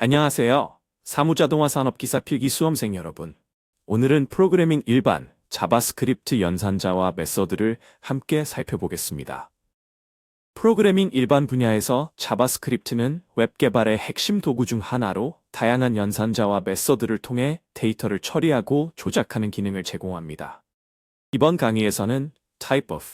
안녕하세요. 사무자동화 산업기사 필기 수험생 여러분. 오늘은 프로그래밍 일반, 자바스크립트 연산자와 메서드를 함께 살펴보겠습니다. 프로그래밍 일반 분야에서 자바스크립트는 웹 개발의 핵심 도구 중 하나로 다양한 연산자와 메서드를 통해 데이터를 처리하고 조작하는 기능을 제공합니다. 이번 강의에서는 type of,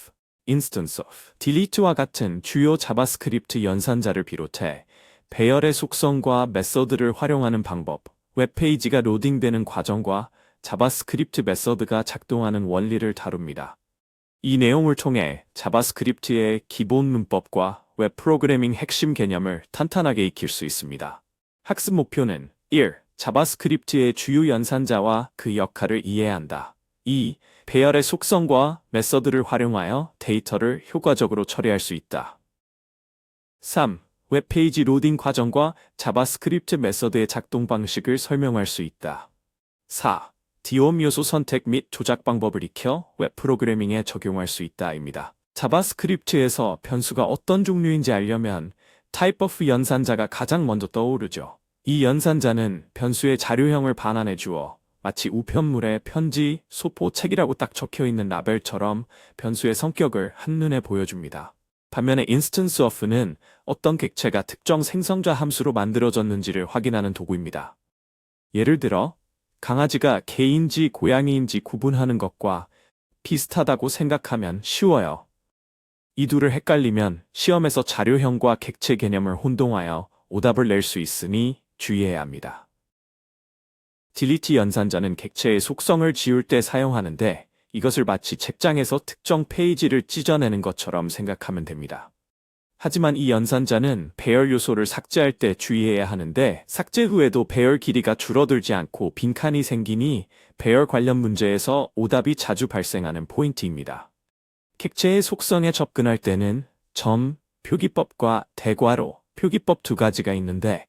instance of, delete와 같은 주요 자바스크립트 연산자를 비롯해 배열의 속성과 메서드를 활용하는 방법, 웹페이지가 로딩되는 과정과 자바스크립트 메서드가 작동하는 원리를 다룹니다. 이 내용을 통해 자바스크립트의 기본 문법과 웹 프로그래밍 핵심 개념을 탄탄하게 익힐 수 있습니다. 학습 목표는 1. 자바스크립트의 주요 연산자와 그 역할을 이해한다. 2. 배열의 속성과 메서드를 활용하여 데이터를 효과적으로 처리할 수 있다. 3. 웹페이지 로딩 과정과 자바스크립트 메서드의 작동 방식을 설명할 수 있다. 4. DOM 요소 선택 및 조작 방법을 익혀 웹 프로그래밍에 적용할 수 있다입니다. 자바스크립트에서 변수가 어떤 종류인지 알려면 type of 연산자가 가장 먼저 떠오르죠. 이 연산자는 변수의 자료형을 반환해 주어 마치 우편물에 편지, 소포, 책이라고 딱 적혀 있는 라벨처럼 변수의 성격을 한눈에 보여줍니다. 반면에 instance of는 어떤 객체가 특정 생성자 함수로 만들어졌는지를 확인하는 도구입니다. 예를 들어 강아지가 개인지 고양이인지 구분하는 것과 비슷하다고 생각하면 쉬워요. 이 둘을 헷갈리면 시험에서 자료형과 객체 개념을 혼동하여 오답을 낼 수 있으니 주의해야 합니다. delete 연산자는 객체의 속성을 지울 때 사용하는데 이것을 마치 책장에서 특정 페이지를 찢어내는 것처럼 생각하면 됩니다. 하지만 이 연산자는 배열 요소를 삭제할 때 주의해야 하는데 삭제 후에도 배열 길이가 줄어들지 않고 빈칸이 생기니 배열 관련 문제에서 오답이 자주 발생하는 포인트입니다. 객체의 속성에 접근할 때는 점 표기법과 대괄호 표기법 두 가지가 있는데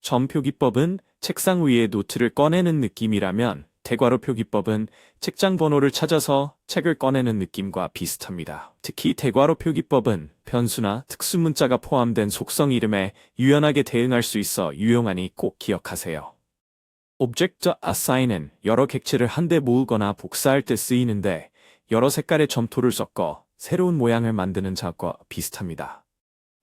점 표기법은 책상 위에 노트를 꺼내는 느낌이라면 대괄호 표기법은 책장 번호를 찾아서 책을 꺼내는 느낌과 비슷합니다. 특히 대괄호 표기법은 변수나 특수문자가 포함된 속성 이름에 유연하게 대응할 수 있어 유용하니 꼭 기억하세요. Object Assign은 여러 객체를 한데 모으거나 복사할 때 쓰이는데 여러 색깔의 점토를 섞어 새로운 모양을 만드는 작업과 비슷합니다.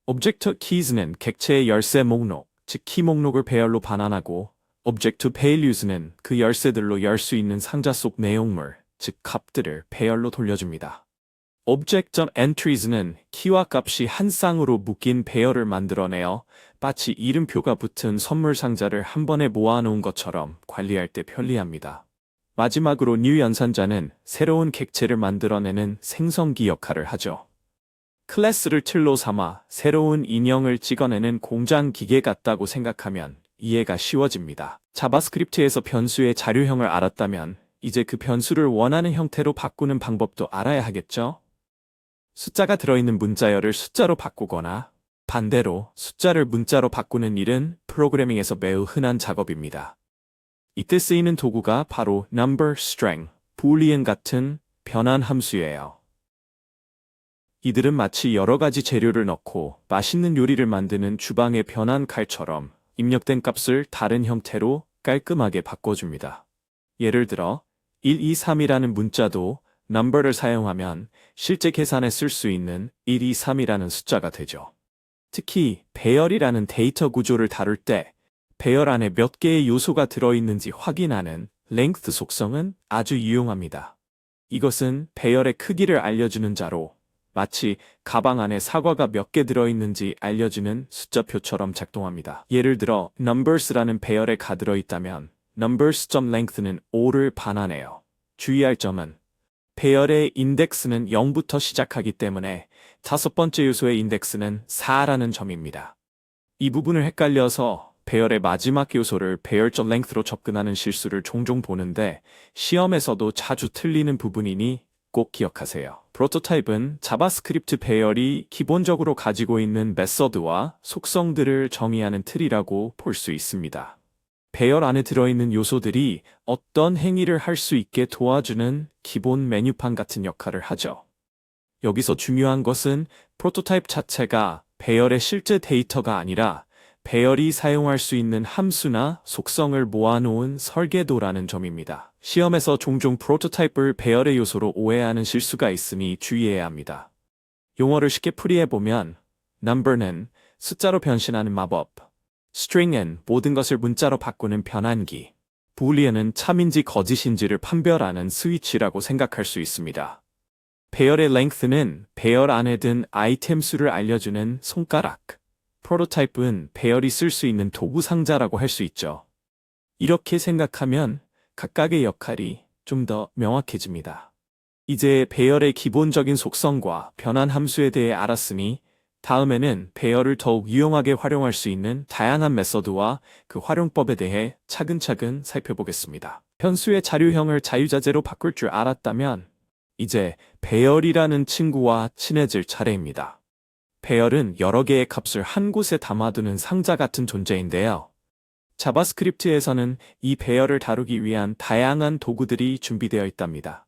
Object Keys는 객체의 열쇠 목록, 즉 키 목록을 배열로 반환하고 Object Values는 그 열쇠들로 열 수 있는 상자 속 내용물, 즉 값들을 배열로 돌려줍니다. Object Entries는 키와 값이 한 쌍으로 묶인 배열을 만들어내어 마치 이름표가 붙은 선물 상자를 한 번에 모아놓은 것처럼 관리할 때 편리합니다. 마지막으로 New 연산자는 새로운 객체를 만들어내는 생성기 역할을 하죠. 클래스를 틀로 삼아 새로운 인형을 찍어내는 공장 기계 같다고 생각하면 이해가 쉬워집니다. 자바스크립트에서 변수의 자료형을 알았다면 이제 그 변수를 원하는 형태로 바꾸는 방법도 알아야 하겠죠? 숫자가 들어있는 문자열을 숫자로 바꾸거나 반대로 숫자를 문자로 바꾸는 일은 프로그래밍에서 매우 흔한 작업입니다. 이때 쓰이는 도구가 바로 number, string, boolean 같은 변환 함수예요. 이들은 마치 여러 가지 재료를 넣고 맛있는 요리를 만드는 주방의 변환 칼처럼 입력된 값을 다른 형태로 깔끔하게 바꿔줍니다. 예를 들어 123이라는 문자도 number를 사용하면 실제 계산에 쓸 수 있는 123이라는 숫자가 되죠. 특히 배열이라는 데이터 구조를 다룰 때 배열 안에 몇 개의 요소가 들어있는지 확인하는 length 속성은 아주 유용합니다. 이것은 배열의 크기를 알려주는 자로 마치 가방 안에 사과가 몇 개 들어있는지 알려주는 숫자표처럼 작동합니다. 예를 들어 numbers라는 배열에 가 들어있다면 numbers.length는 5를 반환해요. 주의할 점은 배열의 인덱스는 0부터 시작하기 때문에 다섯 번째 요소의 인덱스는 4라는 점입니다. 이 부분을 헷갈려서 배열의 마지막 요소를 배열.length로 접근하는 실수를 종종 보는데 시험에서도 자주 틀리는 부분이니 꼭 기억하세요. 프로토타입은 자바스크립트 배열이 기본적으로 가지고 있는 메서드와 속성들을 정의하는 틀이라고 볼 수 있습니다. 배열 안에 들어있는 요소들이 어떤 행위를 할 수 있게 도와주는 기본 메뉴판 같은 역할을 하죠. 여기서 중요한 것은 프로토타입 자체가 배열의 실제 데이터가 아니라 배열이 사용할 수 있는 함수나 속성을 모아놓은 설계도라는 점입니다. 시험에서 종종 프로토타입을 배열의 요소로 오해하는 실수가 있으니 주의해야 합니다. 용어를 쉽게 풀이해보면 number는 숫자로 변신하는 마법, string은 모든 것을 문자로 바꾸는 변환기, boolean은 참인지 거짓인지를 판별하는 스위치라고 생각할 수 있습니다. 배열의 length는 배열 안에 든 아이템 수를 알려주는 손가락, 프로토타입은 배열이 쓸 수 있는 도구 상자라고 할 수 있죠. 이렇게 생각하면 각각의 역할이 좀 더 명확해집니다. 이제 배열의 기본적인 속성과 변환 함수에 대해 알았으니 다음에는 배열을 더욱 유용하게 활용할 수 있는 다양한 메서드와 그 활용법에 대해 차근차근 살펴보겠습니다. 변수의 자료형을 자유자재로 바꿀 줄 알았다면 이제 배열이라는 친구와 친해질 차례입니다. 배열은 여러 개의 값을 한 곳에 담아두는 상자 같은 존재인데요. 자바스크립트에서는 이 배열을 다루기 위한 다양한 도구들이 준비되어 있답니다.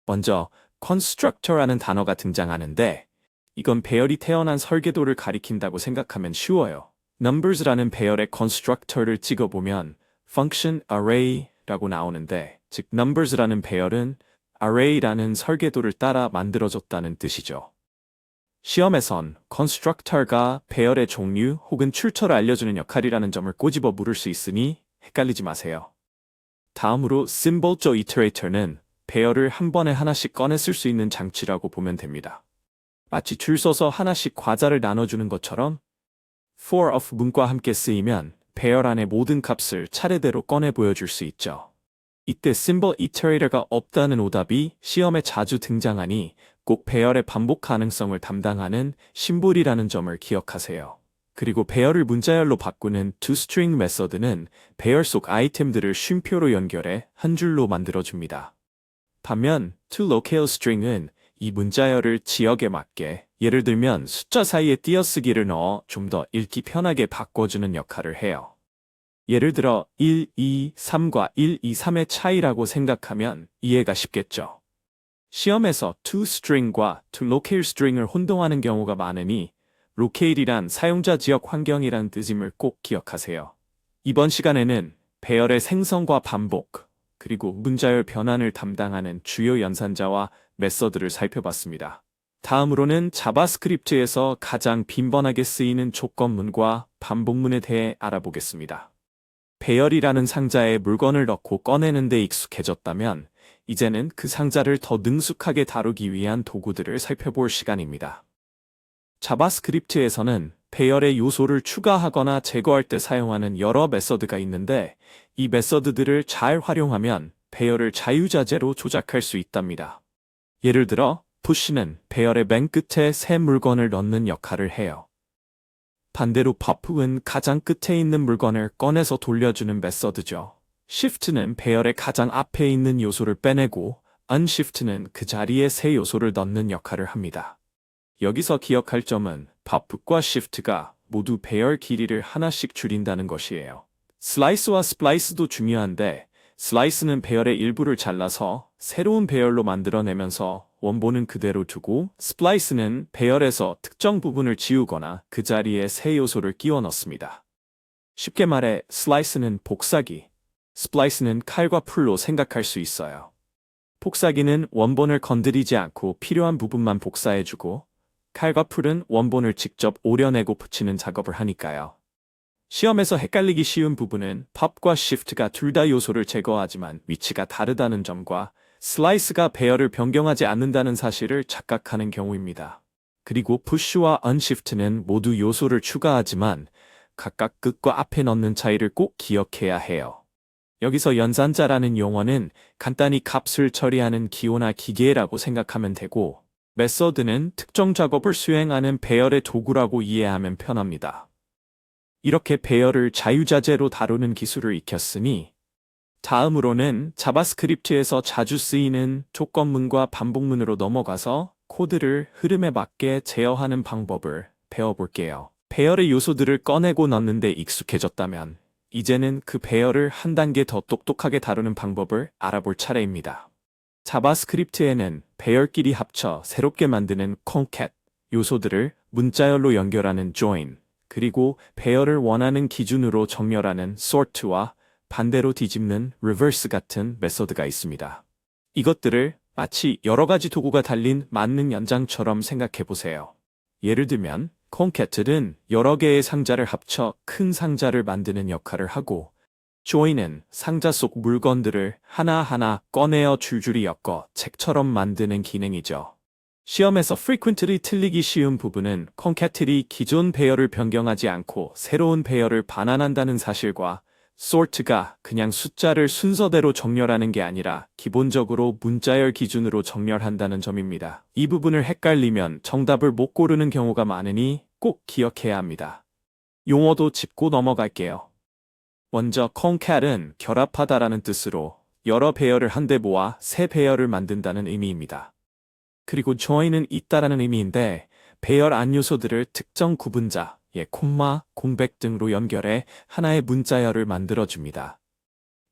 먼저 constructor라는 단어가 등장하는데 이건 배열이 태어난 설계도를 가리킨다고 생각하면 쉬워요. numbers라는 배열의 constructor를 찍어보면 function array라고 나오는데 즉 numbers라는 배열은 array라는 설계도를 따라 만들어졌다는 뜻이죠. 시험에선 constructor가 배열의 종류 혹은 출처를 알려주는 역할이라는 점을 꼬집어 물을 수 있으니 헷갈리지 마세요. 다음으로 symbol iterator는 배열을 한 번에 하나씩 꺼내 쓸 수 있는 장치라고 보면 됩니다. 마치 줄 서서 하나씩 과자를 나눠주는 것처럼 for of 문과 함께 쓰이면 배열 안의 모든 값을 차례대로 꺼내 보여줄 수 있죠. 이때 symbol iterator가 없다는 오답이 시험에 자주 등장하니 꼭 배열의 반복 가능성을 담당하는 심볼이라는 점을 기억하세요. 그리고 배열을 문자열로 바꾸는 toString 메서드는 배열 속 아이템들을 쉼표로 연결해 한 줄로 만들어줍니다. 반면 toLocaleString은 이 문자열을 지역에 맞게 예를 들면 숫자 사이에 띄어쓰기를 넣어 좀 더 읽기 편하게 바꿔주는 역할을 해요. 예를 들어 1, 2, 3과 1, 2, 3의 차이라고 생각하면 이해가 쉽겠죠. 시험에서 toString과 toLocaleString을 혼동하는 경우가 많으니 locale이란 사용자 지역 환경이란 뜻임을 꼭 기억하세요. 이번 시간에는 배열의 생성과 반복, 그리고 문자열 변환을 담당하는 주요 연산자와 메서드를 살펴봤습니다. 다음으로는 자바스크립트에서 가장 빈번하게 쓰이는 조건문과 반복문에 대해 알아보겠습니다. 배열이라는 상자에 물건을 넣고 꺼내는 데 익숙해졌다면 이제는 그 상자를 더 능숙하게 다루기 위한 도구들을 살펴볼 시간입니다. 자바스크립트에서는 배열의 요소를 추가하거나 제거할 때 사용하는 여러 메서드가 있는데 이 메서드들을 잘 활용하면 배열을 자유자재로 조작할 수 있답니다. 예를 들어 push는 배열의 맨 끝에 새 물건을 넣는 역할을 해요. 반대로 pop은 가장 끝에 있는 물건을 꺼내서 돌려주는 메서드죠. shift는 배열의 가장 앞에 있는 요소를 빼내고 unshift는 그 자리에 새 요소를 넣는 역할을 합니다. 여기서 기억할 점은 pop과 shift가 모두 배열 길이를 하나씩 줄인다는 것이에요. slice와 splice도 중요한데 slice는 배열의 일부를 잘라서 새로운 배열로 만들어내면서 원본은 그대로 두고 splice는 배열에서 특정 부분을 지우거나 그 자리에 새 요소를 끼워 넣습니다. 쉽게 말해 slice는 복사기, splice는 칼과 풀로 생각할 수 있어요. 복사기는 원본을 건드리지 않고 필요한 부분만 복사해주고 칼과 풀은 원본을 직접 오려내고 붙이는 작업을 하니까요. 시험에서 헷갈리기 쉬운 부분은 pop과 shift가 둘 다 요소를 제거하지만 위치가 다르다는 점과 slice가 배열을 변경하지 않는다는 사실을 착각하는 경우입니다. 그리고 push와 unshift는 모두 요소를 추가하지만 각각 끝과 앞에 넣는 차이를 꼭 기억해야 해요. 여기서 연산자라는 용어는 간단히 값을 처리하는 기호나 기계라고 생각하면 되고 메서드는 특정 작업을 수행하는 배열의 도구라고 이해하면 편합니다. 이렇게 배열을 자유자재로 다루는 기술을 익혔으니 다음으로는 자바스크립트에서 자주 쓰이는 조건문과 반복문으로 넘어가서 코드를 흐름에 맞게 제어하는 방법을 배워볼게요. 배열의 요소들을 꺼내고 넣는 데 익숙해졌다면 이제는 그 배열을 한 단계 더 똑똑하게 다루는 방법을 알아볼 차례입니다. 자바스크립트에는 배열끼리 합쳐 새롭게 만드는 concat, 요소들을 문자열로 연결하는 join, 그리고 배열을 원하는 기준으로 정렬하는 sort와 반대로 뒤집는 reverse 같은 메서드가 있습니다. 이것들을 마치 여러 가지 도구가 달린 만능 연장처럼 생각해 보세요. 예를 들면 concaten은 여러 개의 상자를 합쳐 큰 상자를 만드는 역할을 하고 join은 상자 속 물건들을 하나하나 꺼내어 줄줄이 엮어 책처럼 만드는 기능이죠. 시험에서 frequently 틀리기 쉬운 부분은 concaten이 기존 배열을 변경하지 않고 새로운 배열을 반환한다는 사실과 sort가 그냥 숫자를 순서대로 정렬하는 게 아니라 기본적으로 문자열 기준으로 정렬한다는 점입니다. 이 부분을 헷갈리면 정답을 못 고르는 경우가 많으니 꼭 기억해야 합니다. 용어도 짚고 넘어갈게요. 먼저 concat은 결합하다라는 뜻으로 여러 배열을 한데 모아 새 배열을 만든다는 의미입니다. 그리고 join은 있다라는 의미인데 배열 안 요소들을 특정 구분자, 콤마, 공백 등으로 연결해 하나의 문자열을 만들어줍니다.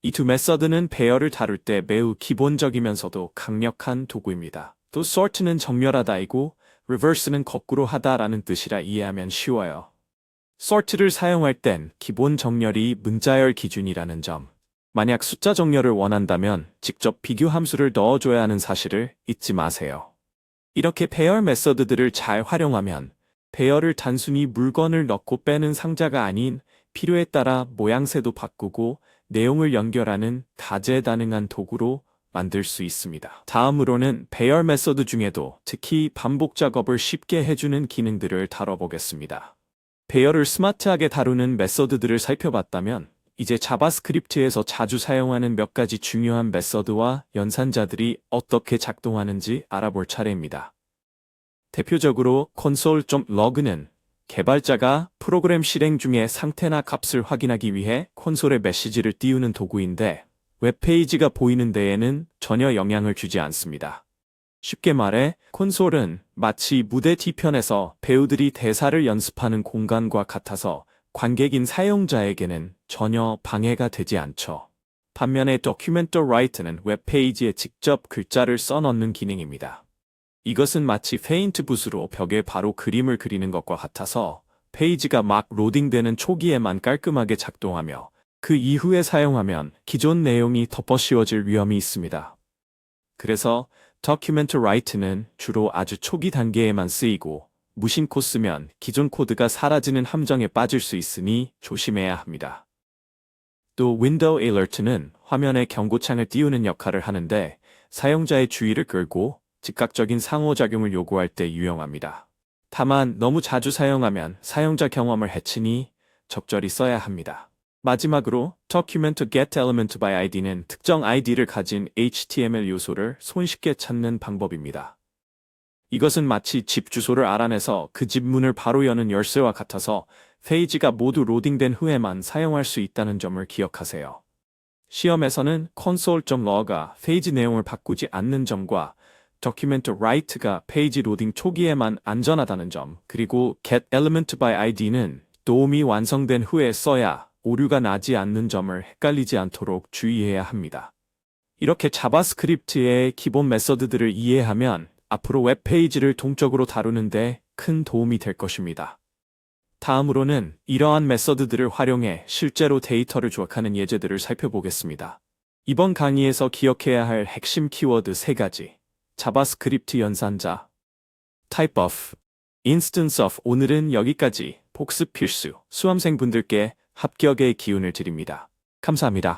이 두 메서드는 배열을 다룰 때 매우 기본적이면서도 강력한 도구입니다. 또 sort는 정렬하다이고 reverse는 거꾸로 하다라는 뜻이라 이해하면 쉬워요. sort를 사용할 땐 기본 정렬이 문자열 기준이라는 점, 만약 숫자 정렬을 원한다면 직접 비교 함수를 넣어줘야 하는 사실을 잊지 마세요. 이렇게 배열 메서드들을 잘 활용하면 배열을 단순히 물건을 넣고 빼는 상자가 아닌 필요에 따라 모양새도 바꾸고 내용을 연결하는 다재다능한 도구로 만들 수 있습니다. 다음으로는 배열 메서드 중에도 특히 반복 작업을 쉽게 해주는 기능들을 다뤄보겠습니다. 배열을 스마트하게 다루는 메서드들을 살펴봤다면 이제 자바스크립트에서 자주 사용하는 몇 가지 중요한 메서드와 연산자들이 어떻게 작동하는지 알아볼 차례입니다. 대표적으로 console.log는 개발자가 프로그램 실행 중에 상태나 값을 확인하기 위해 콘솔에 메시지를 띄우는 도구인데 웹페이지가 보이는 데에는 전혀 영향을 주지 않습니다. 쉽게 말해 콘솔은 마치 무대 뒤편에서 배우들이 대사를 연습하는 공간과 같아서 관객인 사용자에게는 전혀 방해가 되지 않죠. 반면에 Documenter Write는 웹페이지에 직접 글자를 써넣는 기능입니다. 이것은 마치 페인트 붓으로 벽에 바로 그림을 그리는 것과 같아서 페이지가 막 로딩되는 초기에만 깔끔하게 작동하며 그 이후에 사용하면 기존 내용이 덮어씌워질 위험이 있습니다. 그래서 Documenter Write는 주로 아주 초기 단계에만 쓰이고 무심코 쓰면 기존 코드가 사라지는 함정에 빠질 수 있으니 조심해야 합니다. 또 Window Alert는 화면에 경고창을 띄우는 역할을 하는데 사용자의 주의를 끌고 즉각적인 상호작용을 요구할 때 유용합니다. 다만 너무 자주 사용하면 사용자 경험을 해치니 적절히 써야 합니다. 마지막으로 Document Get Element by ID는 특정 ID를 가진 HTML 요소를 손쉽게 찾는 방법입니다. 이것은 마치 집 주소를 알아내서 그 집 문을 바로 여는 열쇠와 같아서 페이지가 모두 로딩된 후에만 사용할 수 있다는 점을 기억하세요. 시험에서는 console.log가 페이지 내용을 바꾸지 않는 점과 Documenter Write가 페이지 로딩 초기에만 안전하다는 점, 그리고 Get Element by ID는 도움이 완성된 후에 써야 오류가 나지 않는 점을 헷갈리지 않도록 주의해야 합니다. 이렇게 자바스크립트의 기본 메서드들을 이해하면 앞으로 웹페이지를 동적으로 다루는데 큰 도움이 될 것입니다. 다음으로는 이러한 메서드들을 활용해 실제로 데이터를 조각하는 예제들을 살펴보겠습니다. 이번 강의에서 기억해야 할 핵심 키워드 3가지. 자바스크립트 연산자, type of, instance of. 오늘은 여기까지. 복습 필수 수험생분들께 합격의 기운을 드립니다. 감사합니다.